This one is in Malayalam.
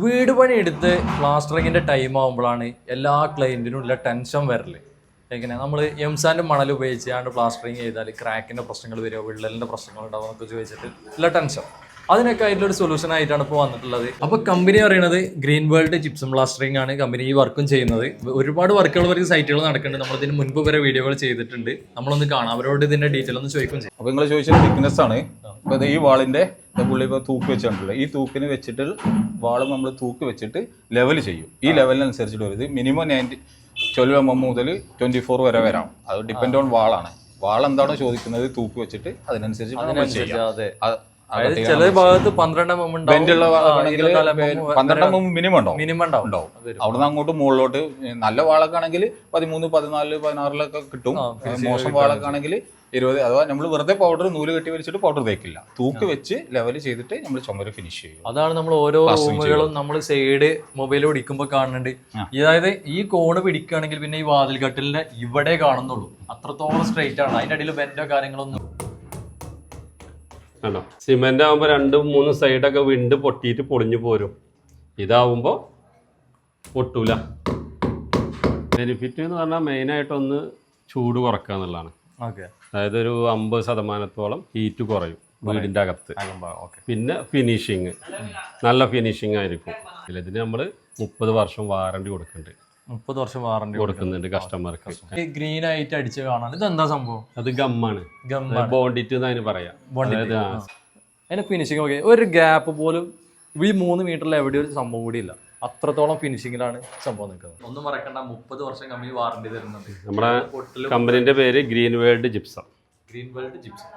വീട് പണി എടുത്ത് പ്ലാസ്റ്ററിങ്ങിന്റെ ടൈം ആകുമ്പോഴാണ് എല്ലാ ക്ലയന്റിനും ഉള്ള ടെൻഷൻ വരല്. എങ്ങനെ നമ്മൾ എംസാൻ്റെ മണൽ ഉപയോഗിച്ചാണ്ട് പ്ലാസ്റ്ററിങ് ചെയ്താൽ ക്രാക്കിന്റെ പ്രശ്നങ്ങൾ വരിക, വിള്ളലിന്റെ പ്രശ്നങ്ങൾ ഉണ്ടാവും എന്നൊക്കെ ചോദിച്ചിട്ട് ഉള്ള ടെൻഷൻ. അതിനൊക്കെ ആയിട്ടുള്ള ഒരു സൊല്യൂഷൻ ആയിട്ടാണ് ഇപ്പോൾ വന്നിട്ടുള്ളത്. അപ്പോൾ കമ്പനി പറയുന്നത് ഗ്രീൻ വേൾഡ് ജിപ്സം പ്ലാസ്റ്ററിംഗ് ആണ് കമ്പനി ഈ വർക്കും ചെയ്യുന്നത്. ഒരുപാട് വർക്കുകൾ വരെ സൈറ്റുകൾ നടക്കുന്നുണ്ട്. നമ്മൾ ഇതിന് മുൻപ് വരെ വീഡിയോകൾ ചെയ്തിട്ടുണ്ട്. നമ്മളൊന്ന് കാണാം, അവരോട് ഇതിന്റെ ഡീറ്റെയിൽ ഒന്ന് ചോദിക്കും ചെയ്യും. അപ്പോൾ നിങ്ങൾ ചോദിച്ചത് തിക്നെസ് ആണ്. അപ്പോൾ ഈ വാളിന്റെ പുള്ളി ഇപ്പോൾ തൂക്ക് വെച്ചിട്ടുള്ളത്, ഈ തൂക്കിന് വെച്ചിട്ട് വാള് നമ്മൾ തൂക്ക് വെച്ചിട്ട് ലെവൽ ചെയ്യും. ഈ ലെവലിനനുസരിച്ചിട്ട് വരുന്നത് മിനിമം 12 mm മുതൽ 24 വരെ വരാം. അത് ഡിപ്പെൻഡ് ഓൺ വാളാണ്. വാൾ എന്താണോ ചോദിക്കുന്നത് തൂക്ക് വെച്ചിട്ട് അതിനനുസരിച്ച് ചില ഭാഗത്ത് 12 mm ഉണ്ടാവും, 12 mm മിനിമം ഉണ്ടാവും. അവിടുന്ന് അങ്ങോട്ട് മുകളിലോട്ട് നല്ല വാളൊക്കെ ആണെങ്കിൽ 13, 14, 16 കിട്ടും. മോശം വാളൊക്കെ ആണെങ്കിൽ 20. അഥവാ നമ്മൾ വെറുതെ പൗഡർ നൂല് കെട്ടി വലിച്ചിട്ട് പൗഡർ തേക്കില്ല, തൂക്ക് വെച്ച് ലെവൽ ചെയ്തിട്ട് നമ്മൾ ചുമര് ഫിനിഷ് ചെയ്യും. അതാണ് നമ്മൾ ഓരോ റൂമുകളും നമ്മൾ സൈഡ് മൊബൈൽ പിടിക്കുമ്പോൾ കാണുന്നുണ്ട്. അതായത് ഈ കോണ് പിടിക്കുകയാണെങ്കിൽ പിന്നെ ഈ വാതിൽ കട്ടിലിന്റെ ഇവിടെ കാണുന്നുള്ളൂ, അത്രത്തോളം സ്ട്രെയിറ്റ് ആണ്. അതിന്റെ അടിയിൽ ബെൻഡോ കാര്യങ്ങളൊന്നും ആണോ. സിമെന്റ് ആകുമ്പോൾ 2-3 സൈഡൊക്കെ വിണ്ട് പൊട്ടിയിട്ട് പൊളിഞ്ഞു പോരും. ഇതാവുമ്പോൾ പൊട്ടൂല. ബെനിഫിറ്റ് എന്ന് പറഞ്ഞാൽ മെയിനായിട്ടൊന്ന് ചൂട് കുറക്കുക എന്നുള്ളതാണ്. അതായത് ഒരു 50% ഹീറ്റ് കുറയും വീടിൻ്റെ അകത്ത്. പിന്നെ ഫിനിഷിങ് നല്ല ഫിനിഷിങ് ആയിരിക്കും. ഇതിന് നമ്മൾ 30 വർഷം വാറണ്ടി കൊടുക്കുന്നുണ്ട്. 30 വർഷം വാറണ്ടി കൊടുക്കുന്നുണ്ട് കസ്റ്റമർക്ക്. ഗ്രീൻ ആയിട്ട് അടിച്ച് കാണാൻ ഇതെന്താ സംഭവം? അത് ഗമ്മാണ്, ബോണ്ടിറ്റ് എന്ന് അതിന് പറയാം. അതിന്റെ ഫിനിഷിങ് ഓക്കെ. ഒരു ഗ്യാപ്പ് പോലും ഈ 3 മീറ്ററിൽ എവിടെ ഒരു സംഭവം കൂടി ഇല്ല. അത്രത്തോളം ഫിനിഷിങ്ങിലാണ് സംഭവം നിൽക്കുന്നത്. ഒന്നും മറക്കണ്ട, 30 വർഷം കമ്പനി വാറണ്ടി തരുന്നുണ്ട്. നമ്മുടെ കമ്പനിന്റെ പേര് green world gypsum. Green world gypsum.